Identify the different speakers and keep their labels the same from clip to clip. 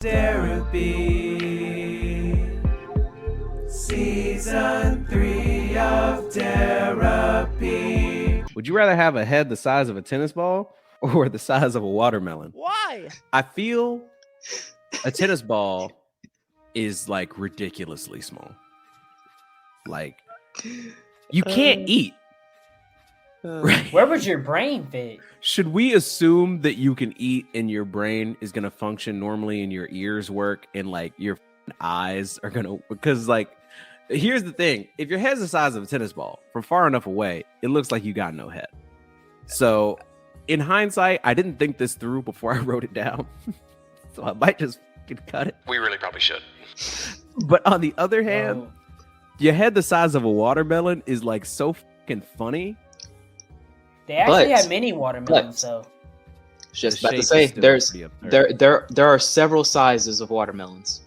Speaker 1: Derapy, Season 3 of Derapy.
Speaker 2: Would you rather have a head the size of a tennis ball or the size of a watermelon?
Speaker 3: Why?
Speaker 2: I feel a tennis ball is like ridiculously small. Like, you can't eat. Right?
Speaker 3: Where would your brain fit?
Speaker 2: Should we assume that you can eat and your brain is going to function normally and your ears work and like your eyes are going to, because like, here's the thing. If your head's the size of a tennis ball from far enough away, it looks like you got no head. So in hindsight, I didn't think this through before I wrote it down. So I might just cut it.
Speaker 4: We really probably should.
Speaker 2: But on the other hand, your head the size of a watermelon is like so fucking funny.
Speaker 3: They actually have mini watermelons, though.
Speaker 5: Just about to say, there are several sizes of watermelons.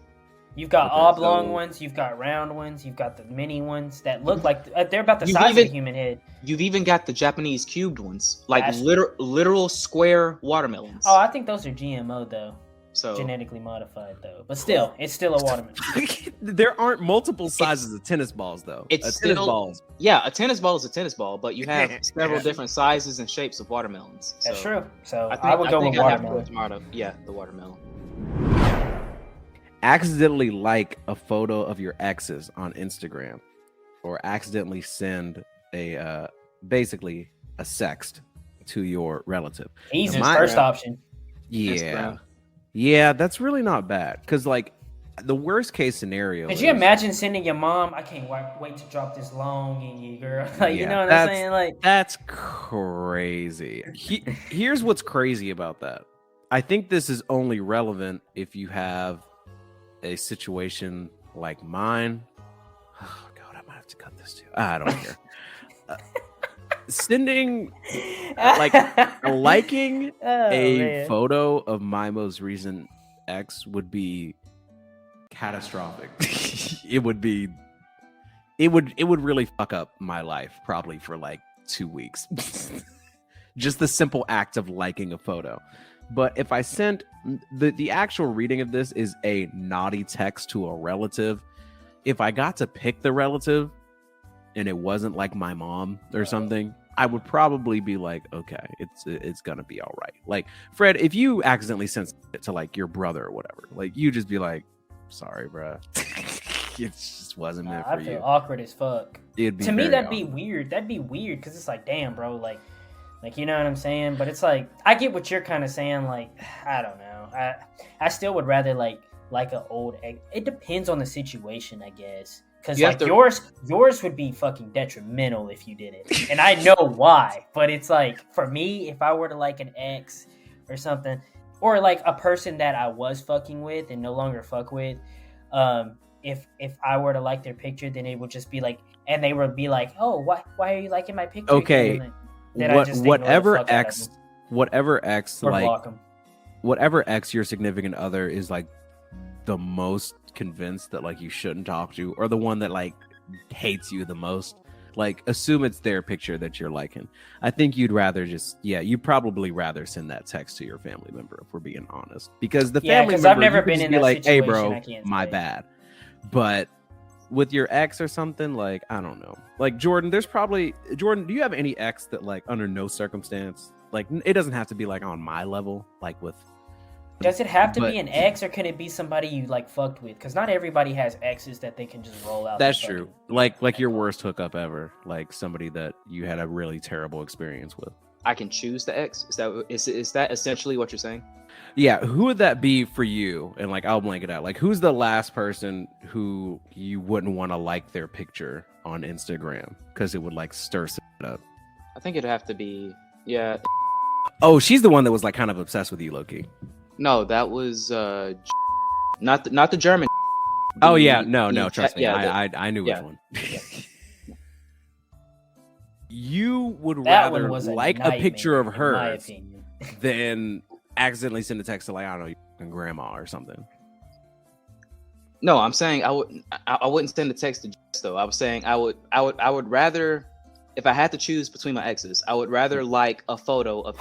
Speaker 3: You've got oblong ones, you've got round ones, you've got the mini ones that look like they're about the size of a human head.
Speaker 5: You've even got the Japanese cubed ones, like literal square watermelons.
Speaker 3: Oh, I think those are GMO though.
Speaker 5: So
Speaker 3: genetically modified though, but still, it's still a watermelon.
Speaker 2: There aren't multiple sizes of tennis balls though.
Speaker 5: It's
Speaker 2: tennis balls.
Speaker 5: Yeah, a tennis ball is a tennis ball, but you have several different sizes and shapes of watermelons.
Speaker 3: That's true. So
Speaker 5: I
Speaker 3: would go with
Speaker 5: watermelon. Yeah, the watermelon.
Speaker 2: Accidentally like a photo of your exes on Instagram, or accidentally send a basically a sext to your relative.
Speaker 3: Easy, first option.
Speaker 2: Yeah. Yeah, that's really not bad. Because, like, the worst case scenario.
Speaker 3: Could you imagine sending your mom, I can't wait to drop this long in you, girl? Like, you know what I'm saying? Like,
Speaker 2: that's crazy. Here's what's crazy about that. I think this is only relevant if you have a situation like mine. Oh, God, I might have to cut this too. I don't care. Sending liking a photo of my most recent ex would be catastrophic. it would really fuck up my life probably for like 2 weeks. Just the simple act of liking a photo. But if I sent the actual reading of this is a naughty text to a relative, if I got to pick the relative and it wasn't like my mom or something, I would probably be like, okay, it's gonna be all right. Like, Fred, if you accidentally sent it to like your brother or whatever, like you just be like, sorry, bro. It just wasn't meant for you.
Speaker 3: I feel awkward as fuck.
Speaker 2: It'd be
Speaker 3: to me, that'd
Speaker 2: awkward.
Speaker 3: be weird. That'd be weird because it's like, damn, bro, like you know what I'm saying? But it's like, I get what you're kind of saying. Like, I don't know. I still would rather like an old egg. It depends on the situation, I guess. Because like yours would be fucking detrimental if you did it, and I know why. But it's like, for me, if I were to like an ex or something, or like a person that I was fucking with and no longer fuck with, if I were to like their picture, then it would just be like, and they would be like, oh, why are you liking my picture?
Speaker 2: Okay, whatever ex your significant other is like the most convinced that like you shouldn't talk to, or the one that like hates you the most, like assume it's their picture that you're liking. I think you'd probably rather send that text to your family member, if we're being honest, because the family member,
Speaker 3: I've never been in that
Speaker 2: like, hey bro,
Speaker 3: situation,
Speaker 2: my bad. But with your ex or something, like, I don't know, like Jordan, do you have any ex that like under no circumstance, like it doesn't have to be like on my level, like with,
Speaker 3: does it have to be an ex, or can it be somebody you like fucked with? Because not everybody has exes that they can just roll out.
Speaker 2: That's true. Like your worst hookup ever, like somebody that you had a really terrible experience with.
Speaker 5: I can choose the ex. Is that essentially what you're saying?
Speaker 2: Yeah. Who would that be for you? And like, I'll blank it out. Like, who's the last person who you wouldn't want to like their picture on Instagram because it would like stir it up?
Speaker 5: I think it'd have to be
Speaker 2: Oh, she's the one that was like kind of obsessed with you, Loki.
Speaker 5: No, that was not the German.
Speaker 2: Oh yeah, no, trust me, I knew which one.
Speaker 5: Yeah.
Speaker 2: You would rather like a picture of her than accidentally send a text to, like, I don't know, your grandma or something.
Speaker 5: No, I'm saying I wouldn't send a text to Jess, though. I was saying I would rather, if I had to choose between my exes, I would rather like a photo of,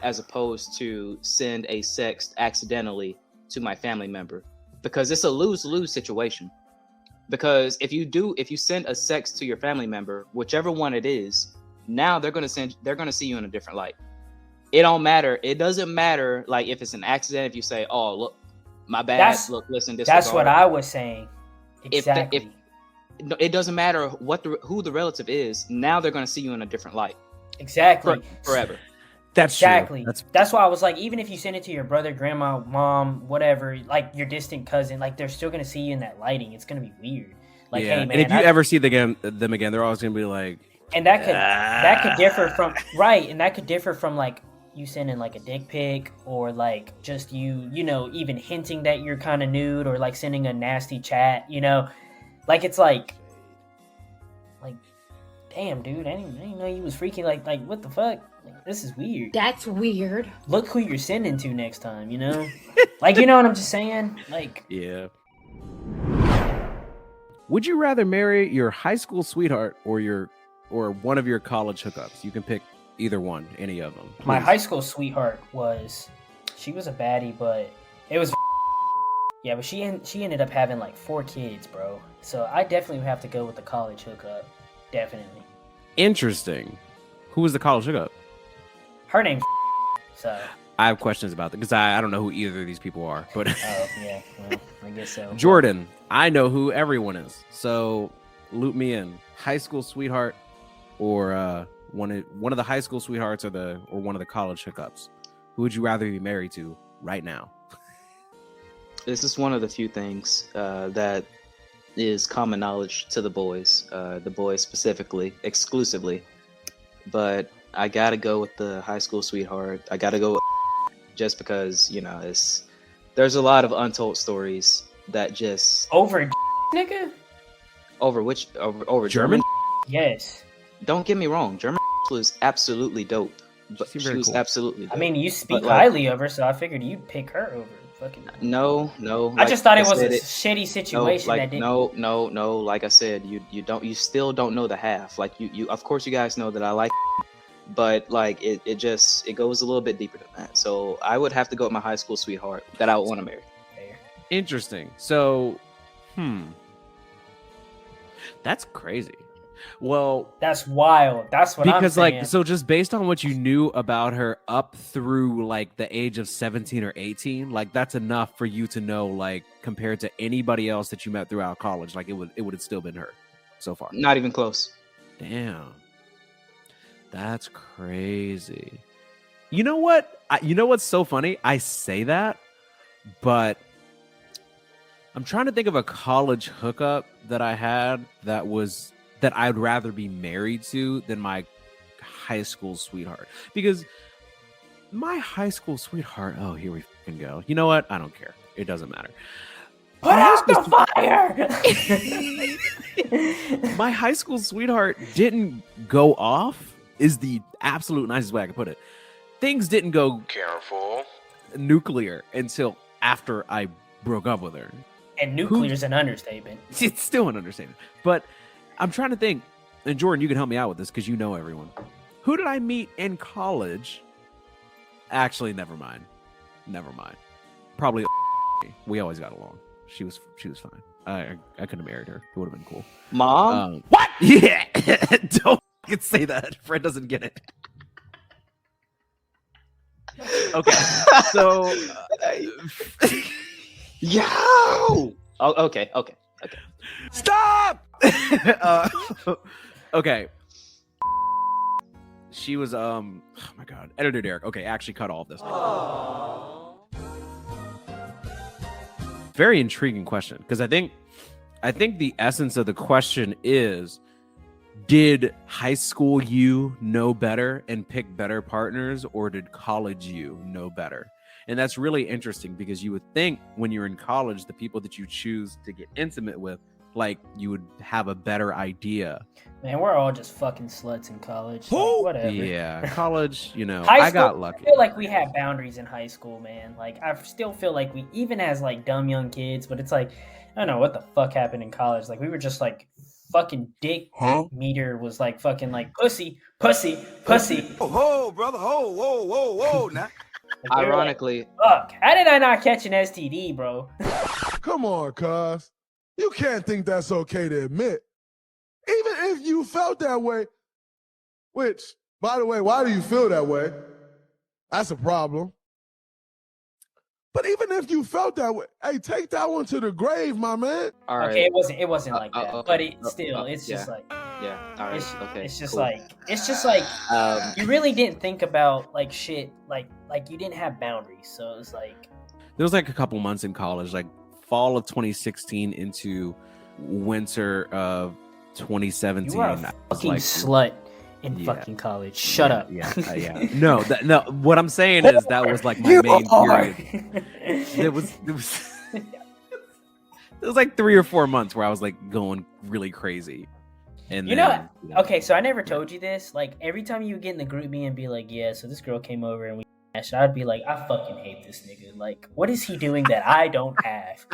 Speaker 5: as opposed to send a sext accidentally to my family member, because it's a lose-lose situation. Because if you send a sext to your family member, whichever one it is, now they're gonna see you in a different light. It doesn't matter like if it's an accident, if you say, oh look, my bad, listen,
Speaker 3: that's what I was saying. Exactly.
Speaker 5: It doesn't matter who the relative is, now they're gonna see you in a different light.
Speaker 3: Exactly.
Speaker 5: Forever.
Speaker 2: That's
Speaker 3: exactly.
Speaker 2: True.
Speaker 3: That's why I was like, even if you send it to your brother, grandma, mom, whatever, like your distant cousin, like they're still gonna see you in that lighting. It's gonna be weird. Like,
Speaker 2: yeah.
Speaker 3: hey man,
Speaker 2: and if you ever see them again, they're always gonna be like,
Speaker 3: and that could differ from right, and that could differ from like you sending like a dick pic, or like just you know, even hinting that you're kind of nude, or like sending a nasty chat, you know, like it's like damn dude, I didn't know you was freaking like what the fuck. Like, this is weird.
Speaker 4: That's weird.
Speaker 3: Look who you're sending to next time, you know? Like, you know what I'm just saying? Like,
Speaker 2: yeah. Would you rather marry your high school sweetheart or one of your college hookups? You can pick either one, any of them.
Speaker 3: My
Speaker 2: please.
Speaker 3: high school sweetheart she was a baddie, but it was yeah, but she ended up having like 4 kids, bro. So I definitely would have to go with the college hookup. Definitely.
Speaker 2: Interesting. Who was the college hookup?
Speaker 3: Her name's so.
Speaker 2: I have questions about that because I don't know who either of these people are. But
Speaker 3: oh yeah, well, I guess so.
Speaker 2: Jordan, I know who everyone is. So loop me in. High school sweetheart, or one of the high school sweethearts, or one of the college hookups. Who would you rather be married to right now?
Speaker 5: This is one of the few things that is common knowledge to the boys specifically, exclusively. But I gotta go with the high school sweetheart. I gotta go with just because, you know, there's a lot of untold stories that just
Speaker 3: over nigga?
Speaker 5: Over
Speaker 2: German?
Speaker 3: Yes.
Speaker 5: Don't get me wrong, German was absolutely dope. But
Speaker 2: She
Speaker 5: she
Speaker 2: very
Speaker 5: was
Speaker 2: cool.
Speaker 5: absolutely dope.
Speaker 3: I mean, you speak
Speaker 5: But, like,
Speaker 3: highly of her, so I figured you'd pick her over fucking.
Speaker 5: No.
Speaker 3: I just thought it was
Speaker 5: said
Speaker 3: a shitty situation that didn't.
Speaker 5: No. Like I said, you still don't know the half. Like you of course you guys know that I like, but like it goes a little bit deeper than that. So I would have to go with my high school sweetheart that I would want to marry.
Speaker 2: Interesting. So, that's crazy. Well,
Speaker 3: That's wild. That's what I'm
Speaker 2: because
Speaker 3: saying.
Speaker 2: like, so just based on what you knew about her up through like the age of 17 or 18, like that's enough for you to know, like, compared to anybody else that you met throughout college, like it would have still been her so far.
Speaker 5: Not even close.
Speaker 2: Damn. That's crazy. You know what? You know what's so funny? I say that, but I'm trying to think of a college hookup that I had that I'd rather be married to than my high school sweetheart. Because my high school sweetheart, oh, here we fucking go. You know what? I don't care. It doesn't matter.
Speaker 3: Put out the fire!
Speaker 2: My high school sweetheart didn't go off, is the absolute nicest way I could put it. Things didn't go nuclear until after I broke up with her.
Speaker 3: And nuclear's an understatement.
Speaker 2: It's still an understatement. But I'm trying to think, and Jordan, you can help me out with this because you know everyone. Who did I meet in college? Actually, never mind. Probably we always got along. She was fine. I could have married her. It would have been cool.
Speaker 5: Mom?
Speaker 2: What? Yeah. Don't fucking say that. Fred doesn't get it. Okay. So
Speaker 5: Yo! Oh, okay.
Speaker 2: stop. Okay. She was oh my god, editor Derek. Okay, actually cut all of this. Very intriguing question, because I think the essence of the question is, did high school you know better and pick better partners, or did college you know better? And that's really interesting, because you would think when you're in college, the people that you choose to get intimate with, like, you would have a better idea.
Speaker 3: Man, we're all just fucking sluts in college. Like, whatever.
Speaker 2: Yeah, college, you know,
Speaker 3: High
Speaker 2: I got
Speaker 3: school,
Speaker 2: lucky.
Speaker 3: I feel like we had boundaries in high school, man. Like, I still feel like we, even as like dumb young kids, but it's like, I don't know what the fuck happened in college. Like, we were just like, fucking dick meter was like fucking like pussy.
Speaker 1: Oh, brother, whoa, now.
Speaker 3: Like, we were like,
Speaker 5: Ironically,
Speaker 3: fuck, how did I not catch an STD, bro?
Speaker 4: Come on, cuz. You can't think that's okay to admit. Even if you felt that way, which, by the way, why do you feel that way? That's a problem. But even if you felt that way, hey, take that one to the grave, my man.
Speaker 5: all right.
Speaker 3: Okay, it wasn't like that,
Speaker 5: okay.
Speaker 3: but it's just like,
Speaker 5: Yeah. All right.
Speaker 3: it's,
Speaker 5: Okay.
Speaker 3: it's just
Speaker 5: cool.
Speaker 3: like you really didn't think about like shit, like you didn't have boundaries, so it was like
Speaker 2: There was like a couple months in college, like fall of 2016 into winter of 2017.
Speaker 3: you were a
Speaker 2: I was
Speaker 3: fucking
Speaker 2: like,
Speaker 3: slut in
Speaker 2: Yeah.
Speaker 3: fucking college. Shut up.
Speaker 2: Yeah. No, no. What I'm saying is that was like my main period. It was like 3 or 4 months where I was like going really crazy. And
Speaker 3: You
Speaker 2: then,
Speaker 3: know, okay, so I never told you this. Like every time you would get in the group me and be like, yeah, so this girl came over and we smashed, I'd be like, I fucking hate this nigga. Like, what is he doing that I don't have?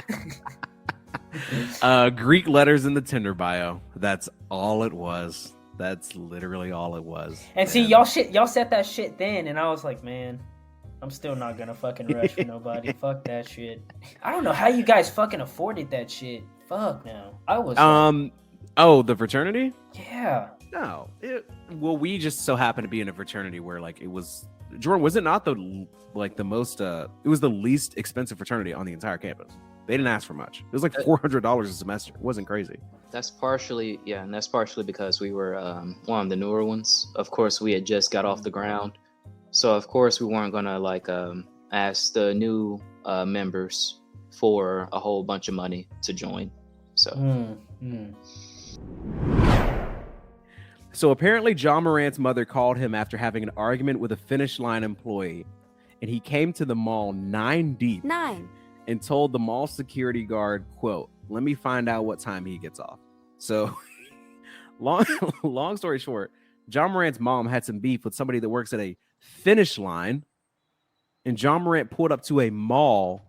Speaker 2: Greek letters in the Tinder bio. That's all it was. That's literally all it was.
Speaker 3: And see, y'all set that shit then, and I was like, man, I'm still not gonna fucking rush for nobody. Fuck that shit. I don't know how you guys fucking afforded that shit. Fuck no. I was
Speaker 2: Oh, the fraternity?
Speaker 3: yeah.
Speaker 2: No. Well, we just so happened to be in a fraternity where like it was Jordan, was it not the most it was the least expensive fraternity on the entire campus. They didn't ask for much. It was like $400 a semester. It wasn't crazy.
Speaker 5: That's partially because we were one of the newer ones. Of course, we had just got off the ground, so of course we weren't gonna like ask the new members for a whole bunch of money to join. So.
Speaker 2: So apparently Ja Morant's mother called him after having an argument with a Finish Line employee, and he came to the mall 9 deep and told the mall security guard, quote, let me find out what time he gets off. So long story short, Ja Morant's mom had some beef with somebody that works at a Finish Line, and Ja Morant pulled up to a mall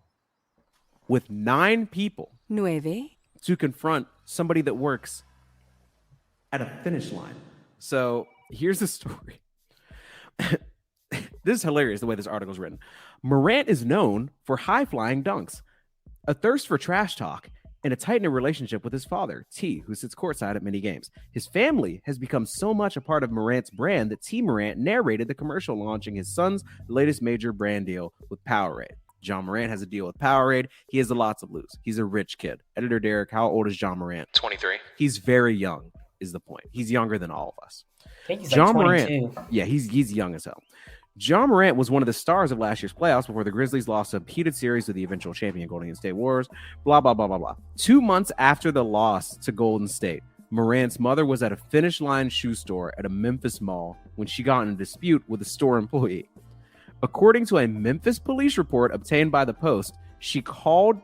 Speaker 2: with 9 people to confront somebody that works at a Finish Line. So here's the story. This is hilarious the way this article is written. Morant is known for high-flying dunks, a thirst for trash talk, and a tight-knit relationship with his father, T, who sits courtside at many games. His family has become so much a part of Morant's brand that T. Morant narrated the commercial launching his son's latest major brand deal with Powerade. Ja Morant has a deal with Powerade. He has a lot to lose. He's a rich kid. Editor Derek, how old is Ja Morant?
Speaker 6: 23.
Speaker 2: He's very young, is the point. He's younger than all of us.
Speaker 3: I think he's
Speaker 2: Ja
Speaker 3: like 22.
Speaker 2: Morant, yeah, he's young as hell. Ja Morant was one of the stars of last year's playoffs before the Grizzlies lost a heated series to the eventual champion Golden State Warriors. Blah, blah, blah, blah, blah. 2 months after the loss to Golden State, Morant's mother was at a Finish Line shoe store at a Memphis mall when she got in a dispute with a store employee. According to a Memphis police report obtained by the Post, she called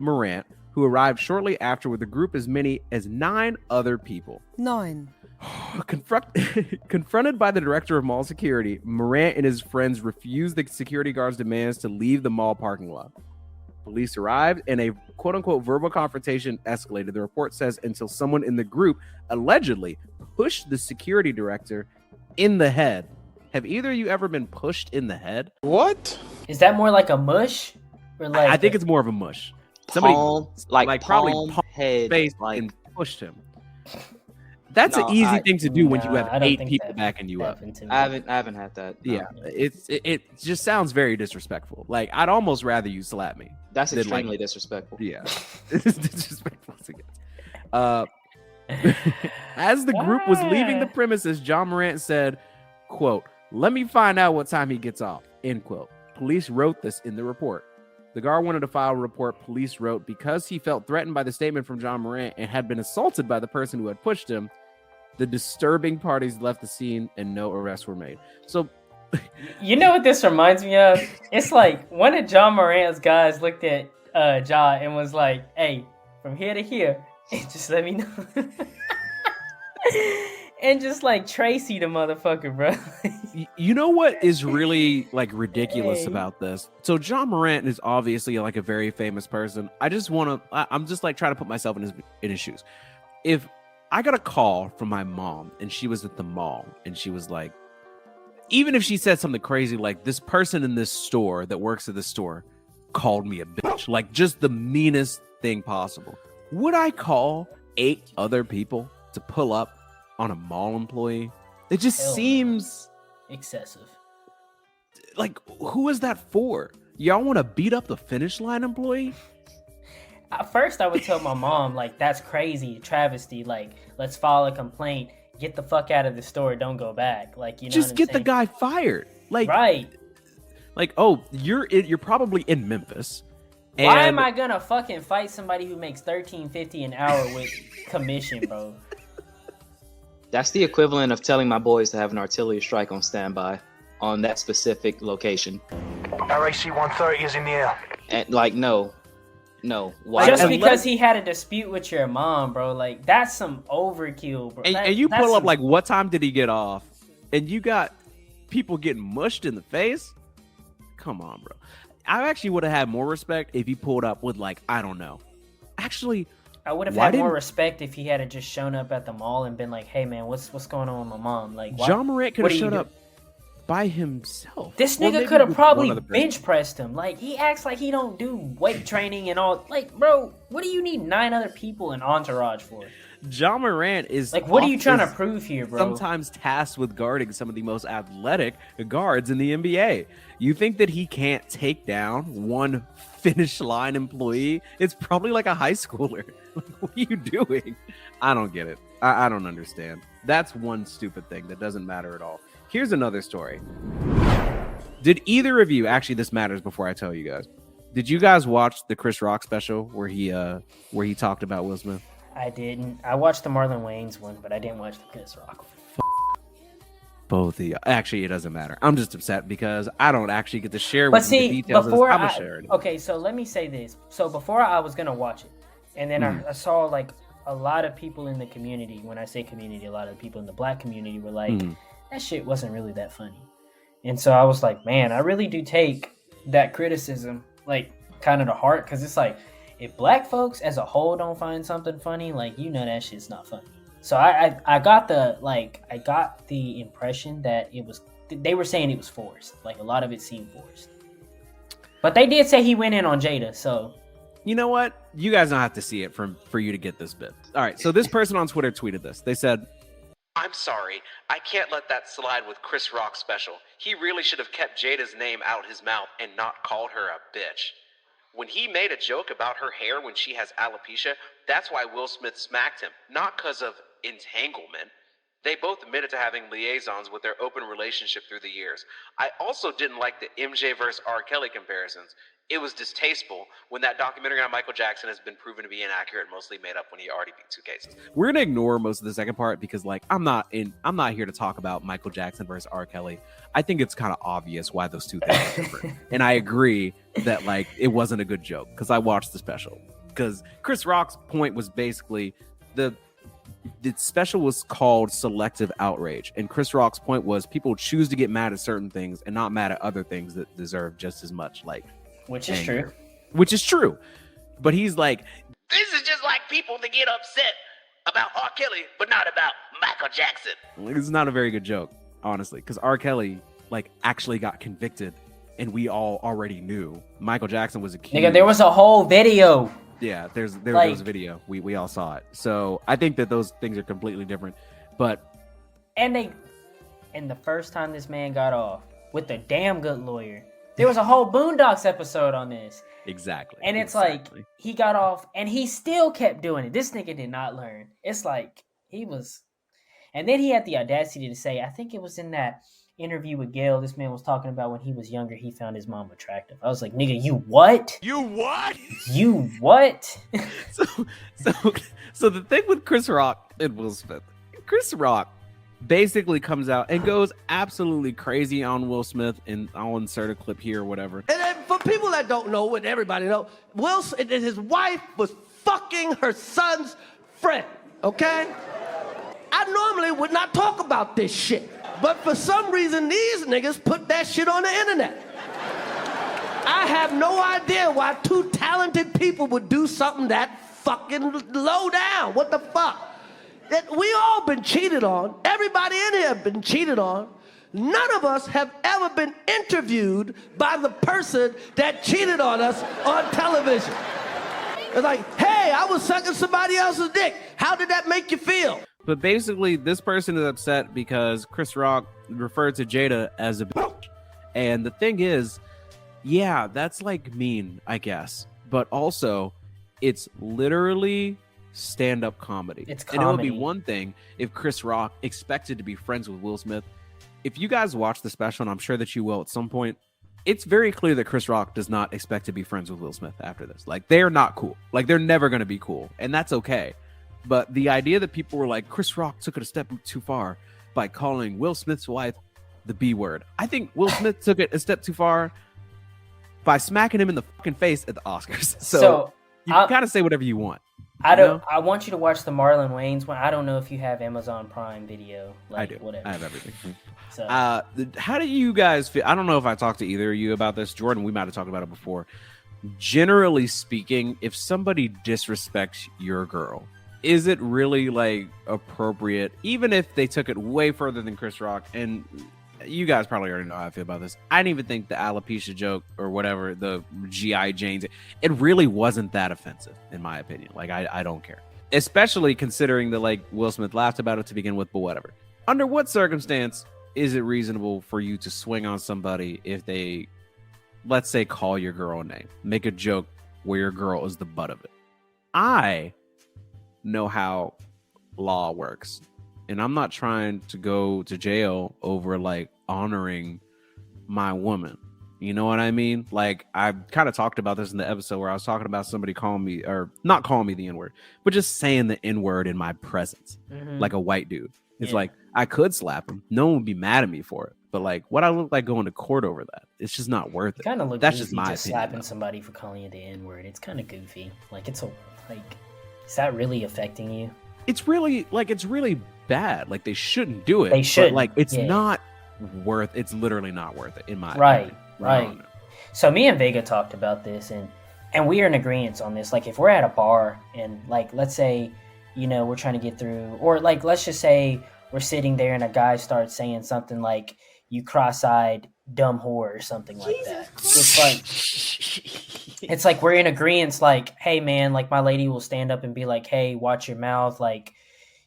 Speaker 2: Morant, who arrived shortly after with a group as many as 9 other people.
Speaker 7: 9.
Speaker 2: Confronted by the director of mall security, Morant and his friends refused the security guard's demands to leave the mall parking lot. Police arrived and a quote-unquote verbal confrontation escalated. The report says until someone in the group allegedly pushed the security director in the head. Have either of you ever been pushed in the head?
Speaker 4: What?
Speaker 3: Is that more like a mush? Or like
Speaker 2: I think it's more of a mush. Somebody
Speaker 5: Palm,
Speaker 2: probably
Speaker 5: palm,
Speaker 2: palmed
Speaker 5: head,
Speaker 2: face
Speaker 5: like
Speaker 2: and pushed him. That's
Speaker 5: No,
Speaker 2: an easy thing to do when you
Speaker 3: I
Speaker 2: have
Speaker 3: don't
Speaker 2: 8
Speaker 3: think
Speaker 2: people
Speaker 3: that
Speaker 2: backing you up.
Speaker 3: happened to me.
Speaker 5: I haven't had that. no.
Speaker 2: Yeah, it just sounds very disrespectful. Like I'd almost rather you slap me.
Speaker 5: That's
Speaker 2: Then, like-
Speaker 5: extremely disrespectful.
Speaker 2: Yeah, it's disrespectful. As the group was leaving the premises, Ja Morant said, "quote Let me find out what time he gets off." End quote. Police wrote this in the report. The guard wanted to file a report. Police wrote because he felt threatened by the statement from Ja Morant and had been assaulted by the person who had pushed him. The disturbing parties left the scene and no arrests were made. So,
Speaker 3: You know what this reminds me of? It's like one of John Morant's guys looked at Ja and was like, "Hey, from here to here, just let me know." And just like Tracy the motherfucker, bro.
Speaker 2: you know what is really like ridiculous
Speaker 3: Hey.
Speaker 2: about this? So Ja Morant is obviously like a very famous person. I'm just like trying to put myself in his shoes. If I got a call from my mom and she was at the mall and she was like, even if she said something crazy like this person in this store that works at the store called me a bitch, like just the meanest thing possible, would I call 8 other people to pull up on a mall employee? It just seems
Speaker 3: excessive.
Speaker 2: Like, who is that for? Y'all want to beat up the finish line employee?
Speaker 3: At first, I would tell my mom, like, that's crazy, travesty. Like, let's file a complaint. Get the fuck out of the store. Don't go back. Like, you know,
Speaker 2: just get the guy fired. Like,
Speaker 3: right?
Speaker 2: Like, oh, you're probably in Memphis.
Speaker 3: Why am I gonna fucking fight somebody who makes $13.50 an hour with commission, bro?
Speaker 5: That's the equivalent of telling my boys to have an artillery strike on standby on that specific location.
Speaker 6: RAC 130 is in the air.
Speaker 5: And like, no. Why?
Speaker 3: Just because he had a dispute with your mom, bro. Like, that's some overkill, bro.
Speaker 2: And you pull up, like, what time did he get off? And you got people getting mushed in the face? Come on, bro. I actually would have had more respect if he pulled up with, like, I don't know. Actually,
Speaker 3: I would have had more respect if he had just shown up at the mall and been like, hey, man, what's going on with my mom? Like,
Speaker 2: Ja Morant could have showed up by himself.
Speaker 3: This nigga could have probably bench pressed him. Like, he acts like he don't do weight training and all. Like, bro, what do you need 9 other people in entourage for?
Speaker 2: Ja Morant is
Speaker 3: like, what are you trying to prove here, bro?
Speaker 2: Sometimes tasked with guarding some of the most athletic guards in the NBA. You think that he can't take down one finish line employee? It's probably like a high schooler. What are you doing? I don't get it. I don't understand. That's one stupid thing that doesn't matter at all. Here's another story. Did either of you, actually this matters before I tell you guys, did you guys watch the Chris Rock special where he talked about Will Smith?
Speaker 3: I didn't. I watched the Marlon Wayans one, but I didn't watch the Chris Rock one.
Speaker 2: Both of you. Actually, it doesn't matter. I'm just upset because I don't actually get to share with you the details.
Speaker 3: Before okay, so let me say this. So before I was gonna watch it, and then I saw like a lot of people in the community. When I say community, a lot of the people in the black community were like, that shit wasn't really that funny. And so I was like, man, I really do take that criticism like kind of to heart, because it's like, if black folks as a whole don't find something funny, like, you know, that shit's not funny. So I got the impression that they were saying it was forced. Like, a lot of it seemed forced. But they did say he went in on Jada, so.
Speaker 2: You know what? You guys don't have to see it for you to get this bit. All right, so this person on Twitter tweeted this. They said,
Speaker 7: I'm sorry, I can't let that slide with Chris Rock's special. He really should have kept Jada's name out his mouth and not called her a bitch. When he made a joke about her hair when she has alopecia, that's why Will Smith smacked him, not because of entanglement. They both admitted to having liaisons with their open relationship through the years. I also didn't like the MJ versus R. Kelly comparisons. It was distasteful when that documentary on Michael Jackson has been proven to be inaccurate, mostly made up when he already beat 2 cases.
Speaker 2: We're gonna ignore most of the second part because, like, I'm not here to talk about Michael Jackson versus R. Kelly. I think it's kind of obvious why those two things are different. And I agree that, like, it wasn't a good joke because I watched the special. Because Chris Rock's point was basically the special was called Selective Outrage, and Chris Rock's point was people choose to get mad at certain things and not mad at other things that deserve just as much, like,
Speaker 3: which is true.
Speaker 2: Which is true. But he's like,
Speaker 7: this is just like people that get upset about R. Kelly, but not about Michael Jackson.
Speaker 2: It's not a very good joke, honestly, because R. Kelly, like, actually got convicted, and we all already knew. Michael Jackson was accused.
Speaker 3: Nigga, there was a whole video.
Speaker 2: Yeah, there was a video. We all saw it. So I think that those things are completely different. But
Speaker 3: and the first time this man got off with a damn good lawyer, there was a whole Boondocks episode on this.
Speaker 2: Exactly.
Speaker 3: And it's like, he got off and he still kept doing it. This nigga did not learn. It's like, he was. And then he had the audacity to say, I think it was in that interview with Gail, this man was talking about when he was younger, he found his mom attractive. I was like, nigga, you what?
Speaker 6: You what?
Speaker 3: You what?
Speaker 2: So the thing with Chris Rock and Will Smith, Chris Rock basically comes out and goes absolutely crazy on Will Smith, and I'll insert a clip here or whatever.
Speaker 8: And then for people that don't know, and everybody know, his wife was fucking her son's friend, okay? I normally would not talk about this shit, but for some reason, these niggas put that shit on the internet. I have no idea why 2 talented people would do something that fucking low down. What the fuck? We all been cheated on. Everybody in here been cheated on. none of us have ever been interviewed by the person that cheated on us on television. It's like, hey, I was sucking somebody else's dick. How did that make you feel?
Speaker 2: But basically, this person is upset because Chris Rock referred to Jada as a bitch. And the thing is, yeah, that's like mean, I guess. But also, it's literally stand-up comedy.
Speaker 3: It's
Speaker 2: comedy. And it would be
Speaker 3: comedy.
Speaker 2: one thing if Chris Rock expected to be friends with Will Smith. If you guys watch the special, and I'm sure that you will at some point, it's very clear that Chris Rock does not expect to be friends with Will Smith after this. Like, they're not cool. Like, they're never going to be cool. And that's okay. But the idea that people were like, Chris Rock took it a step too far by calling Will Smith's wife the B word. I think Will Smith took it a step too far by smacking him in the fucking face at the Oscars. So you can kind of say whatever you want.
Speaker 3: I want you to watch the Marlon Wayans one. I don't know if you have Amazon Prime Video. Like,
Speaker 2: I do.
Speaker 3: Whatever.
Speaker 2: I have everything.
Speaker 3: So,
Speaker 2: how do you guys feel? I don't know if I talked to either of you about this. Jordan, we might have talked about it before. Generally speaking, if somebody disrespects your girl, is it really like appropriate, even if they took it way further than Chris Rock? And you guys probably already know how I feel about this. I didn't even think the alopecia joke or whatever, the G.I. Jane's, it really wasn't that offensive, in my opinion. Like, I don't care. Especially considering that, like, Will Smith laughed about it to begin with, but whatever. Under what circumstance is it reasonable for you to swing on somebody if they, let's say, call your girl a name, make a joke where your girl is the butt of it? I know how law works, and I'm not trying to go to jail over like honoring my woman. You know what I mean? Like, I kind of talked about this in the episode where I was talking about somebody calling me, or not calling me the N-word, but just saying the N-word in my presence, like a white dude. It's like, I could slap him. No one would be mad at me for it. But like, what I look like going to court over that? It's just not worth it.
Speaker 3: Kind of look
Speaker 2: That's
Speaker 3: goofy
Speaker 2: just my
Speaker 3: just
Speaker 2: opinion,
Speaker 3: slapping
Speaker 2: though.
Speaker 3: somebody for calling you the N-word. It's kind of goofy. Like, is that really affecting you?
Speaker 2: It's really bad. Like, they shouldn't do it.
Speaker 3: They shouldn't,
Speaker 2: But, like, it's
Speaker 3: yeah.
Speaker 2: not worth. It's literally not worth it in my
Speaker 3: Right,
Speaker 2: opinion. I
Speaker 3: right.
Speaker 2: don't know.
Speaker 3: So me and Vega talked about this, and we are in agreement on this. Like, if we're at a bar and, like, let's say, you know, we're trying to get through, or like, let's just say we're sitting there and a guy starts saying something like, "You cross-eyed dumb whore" or something like that. It's like we're in agreement. Like, hey man, like, my lady will stand up and be like, "Hey, watch your mouth." Like,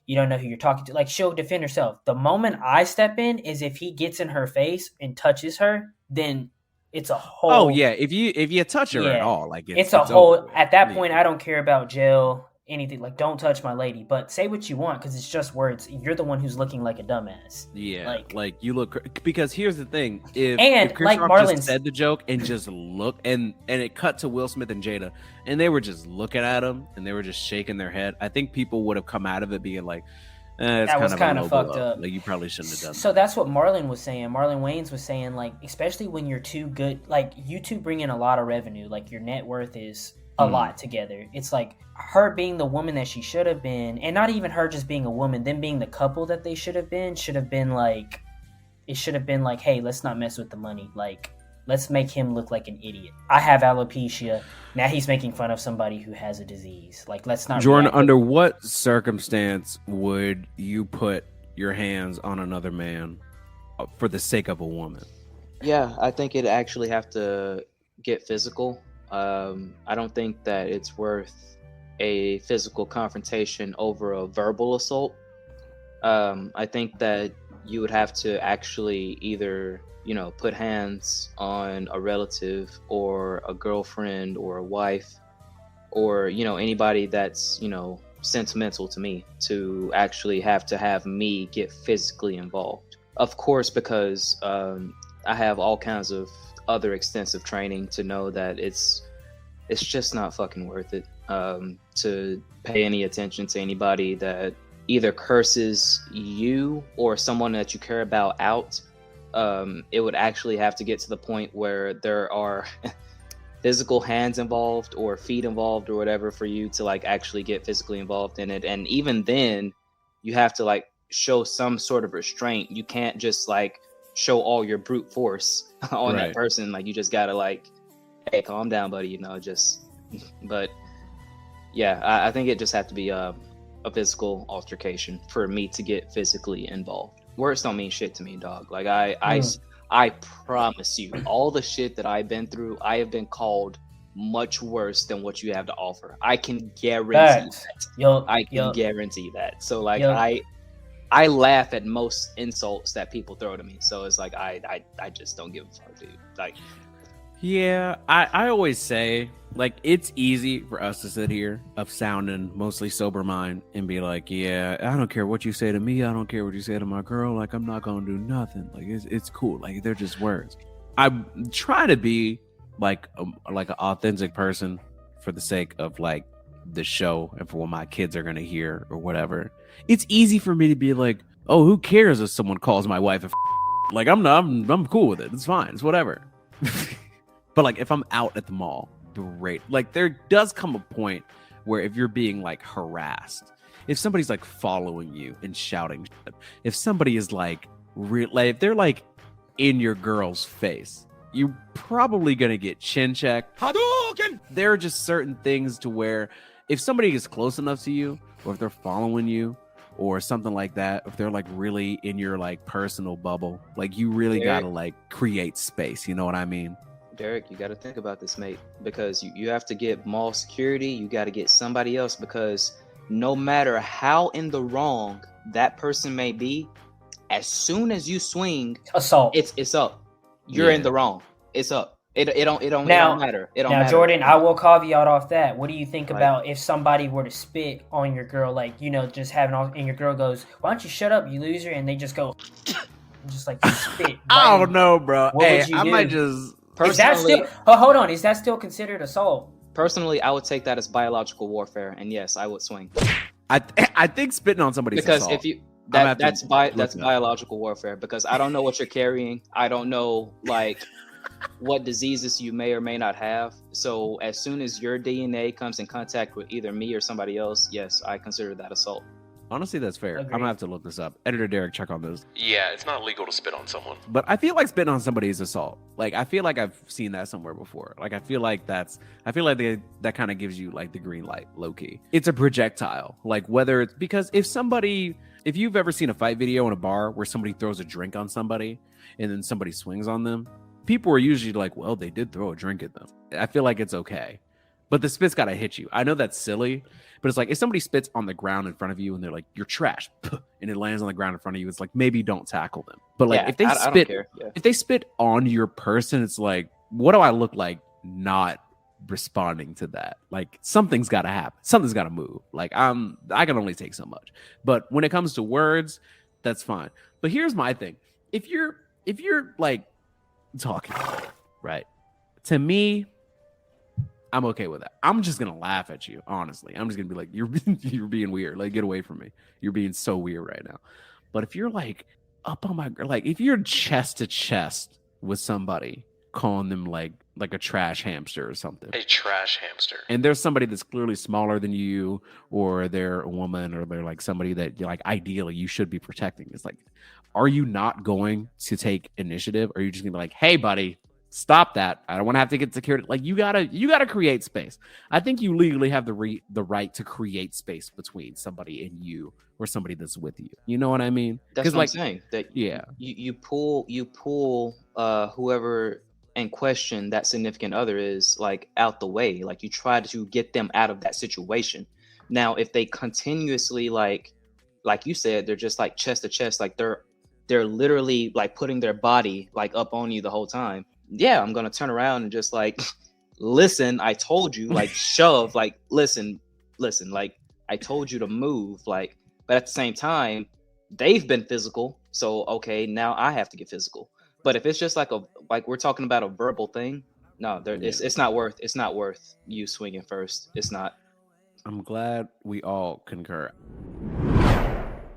Speaker 3: you don't know who you're talking to. Like, she'll defend herself. The moment I step in is if he gets in her face and touches her, then it's a whole.
Speaker 2: Oh yeah, if you touch her at all, like
Speaker 3: it's a whole.
Speaker 2: over with.
Speaker 3: At that point, I don't care about jail, anything. Like, don't touch my lady, but say what you want because it's just words. You're the one who's looking like a dumbass.
Speaker 2: Yeah, like you look, because here's the thing: if Chris
Speaker 3: like
Speaker 2: Rock
Speaker 3: Marlon
Speaker 2: just said the joke and just look, and it cut to Will Smith and Jada, and they were just looking at him and they were just shaking their head, I think people would have come out of it being like, it's
Speaker 3: That was
Speaker 2: kind of
Speaker 3: fucked
Speaker 2: blow.
Speaker 3: up.
Speaker 2: Like, you probably shouldn't have done
Speaker 3: So
Speaker 2: that.
Speaker 3: that's what Marlon was saying. Marlon Wayans was saying, like, especially when you're too good, like, you two bring in a lot of revenue. Like, your net worth is a lot together. It's like her being the woman that she should have been, and not even her just being a woman, them being the couple that they should have been like, it should have been like, hey, let's not mess with the money. Like, let's make him look like an idiot. I have alopecia. Now he's making fun of somebody who has a disease. Like, let's not.
Speaker 2: Jordan,
Speaker 3: react.
Speaker 2: under what circumstance would you put your hands on another man for the sake of a woman?
Speaker 5: Yeah, I think it'd actually have to get physical. I don't think that it's worth a physical confrontation over a verbal assault. I think that you would have to actually either, you know, put hands on a relative or a girlfriend or a wife or, you know, anybody that's, you know, sentimental to me to actually have me get physically involved. Of course, because I have all kinds of other extensive training to know that it's just not fucking worth it to pay any attention to anybody that either curses you or someone that you care about out. It would actually have to get to the point where there are physical hands involved or feet involved or whatever for you to like actually get physically involved in it. And even then you have to like show some sort of restraint. You can't just like show all your brute force on that person. Like, you just gotta like, hey, calm down, buddy, you know, just, but yeah, I think it just have to be a physical altercation for me to get physically involved. words don't mean shit to me, dog. Like I promise you, all the shit that I've been through, I have been called much worse than what you have to offer. I can guarantee that. I can guarantee that. So like I laugh at most insults that people throw to me. So it's like I just don't give a fuck, dude. Like,
Speaker 2: yeah, I always say, like, it's easy for us to sit here of sounding mostly sober mind and be like, yeah, I don't care what you say to me. I don't care what you say to my girl. Like, I'm not going to do nothing. Like, it's cool. Like, they're just words. I try to be like an authentic person for the sake of like the show and for what my kids are going to hear or whatever. It's easy for me to be like, oh, who cares if someone calls my wife a like, I'm cool with it. It's fine. It's whatever. But like, if I'm out at the mall, great. Like, there does come a point where if you're being like harassed, if somebody's like following you and shouting shit, if somebody is like if they're like in your girl's face, you're probably gonna get chin checked. Hadouken! There are just certain things to where if somebody is close enough to you, or if they're following you, or something like that, if they're like really in your like personal bubble, like you really gotta like create space. You know what I mean?
Speaker 5: Derek, you got to think about this, mate, because you have to get mall security. You got to get somebody else, because no matter how in the wrong that person may be, as soon as you swing,
Speaker 3: assault,
Speaker 5: it's up. You're in the wrong. It's up. It don't matter. It don't
Speaker 3: now,
Speaker 5: matter.
Speaker 3: Jordan, I will caveat off that. What do you think about if somebody were to spit on your girl, like, you know, just having all, and your girl goes, "Why don't you shut up, you loser?" And they just go, just like spit.
Speaker 2: I don't know, bro. Hey, I might just.
Speaker 3: Is that still? Oh, hold on. Is that still considered assault?
Speaker 5: Personally, I would take that as biological warfare, and yes, I would swing.
Speaker 2: I think spitting on somebody's
Speaker 5: because
Speaker 2: assault.
Speaker 5: if you that's biological warfare, because I don't know what you're carrying. I don't know like what diseases you may or may not have. So as soon as your DNA comes in contact with either me or somebody else, yes, I consider that assault.
Speaker 2: Honestly, that's fair.
Speaker 3: Agreed.
Speaker 2: I'm gonna have to look this up. Editor Derek, check on this.
Speaker 7: Yeah, it's not legal to spit on someone.
Speaker 2: But I feel like spitting on somebody is assault. Like, I feel like I've seen that somewhere before. Like, I feel like that kind of gives you like the green light, low key. It's a projectile. Like, whether it's because if you've ever seen a fight video in a bar where somebody throws a drink on somebody and then somebody swings on them, people are usually like, well, they did throw a drink at them. I feel like it's okay. But the spit's gotta hit you. I know that's silly, but it's like if somebody spits on the ground in front of you and they're like, "You're trash," and it lands on the ground in front of you, it's like maybe don't tackle them. But like if they spit on your person, it's like, what do I look like not responding to that? Like something's gotta happen. Something's gotta move. Like I can only take so much. But when it comes to words, that's fine. But here's my thing: if you're like talking, right? To me, I'm okay with that. I'm just gonna laugh at you, honestly. I'm just gonna be like, you're being weird. Like, get away from me. You're being so weird right now. But if you're like up on my, like, if you're chest to chest with somebody, calling them like a trash hamster or something,
Speaker 7: a trash hamster,
Speaker 2: and there's somebody that's clearly smaller than you, or they're a woman, or they're like somebody that like ideally you should be protecting. It's like, are you not going to take initiative? Or are you just gonna be like, hey, buddy, stop that. I don't want to have to get security. Like, you gotta create space. I think you legally have the right to create space between somebody and you, or somebody that's with you. You know what I mean?
Speaker 5: That's what
Speaker 2: like,
Speaker 5: I'm saying. That you pull whoever in question that significant other is like out the way. Like, you try to get them out of that situation. Now, if they continuously like you said, they're just like chest to chest, like they're literally like putting their body like up on you the whole time. Yeah, I'm gonna turn around and just like, listen, I told you, like shove, like listen, like I told you to move, like. But at the same time, they've been physical, so okay, now I have to get physical. But if it's just like we're talking about a verbal thing, no, it's not worth you swinging first. It's not.
Speaker 2: I'm glad we all concur.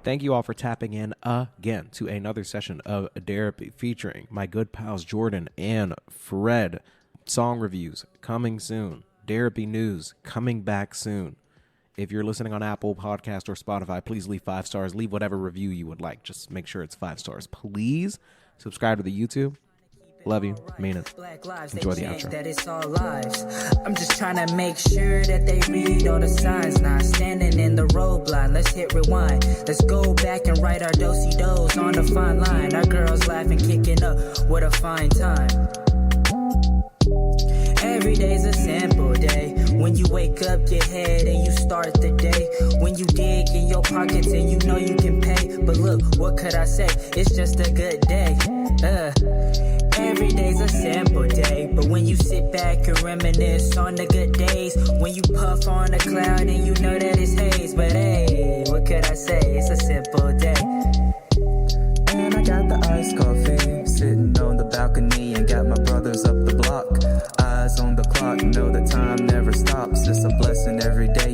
Speaker 9: Thank you all for tapping in again to another session of Derapy featuring my good pals Jordan and Fred. Song reviews coming soon. Derapy news coming back soon. If you're listening on Apple Podcast or Spotify, please leave 5 stars. Leave whatever review you would like. Just make sure it's 5 stars. Please subscribe to the YouTube. Love you. Mean it. Enjoy the outro.
Speaker 10: That it's all lives. I'm just trying to make sure that they read all the signs. Not standing in the the road blind. Let's hit rewind. Let's go back and write our do-si-dos on the fine line. Our girls laughing, kicking up. What a fine time. Every day's a simple day. When you wake up your head and you start the day. When you dig in your pockets and you know you can pay. But look, what could I say? It's just a good day. Every day's a simple day. But when you sit back and reminisce on the good days. When you puff on a cloud and you know that it's haze. But hey, what could I say? It's a simple day.
Speaker 11: And I got the iced coffee, sitting on the balcony and got my brothers up the block. Eyes on the clock, know the time never stops. It's a blessing every day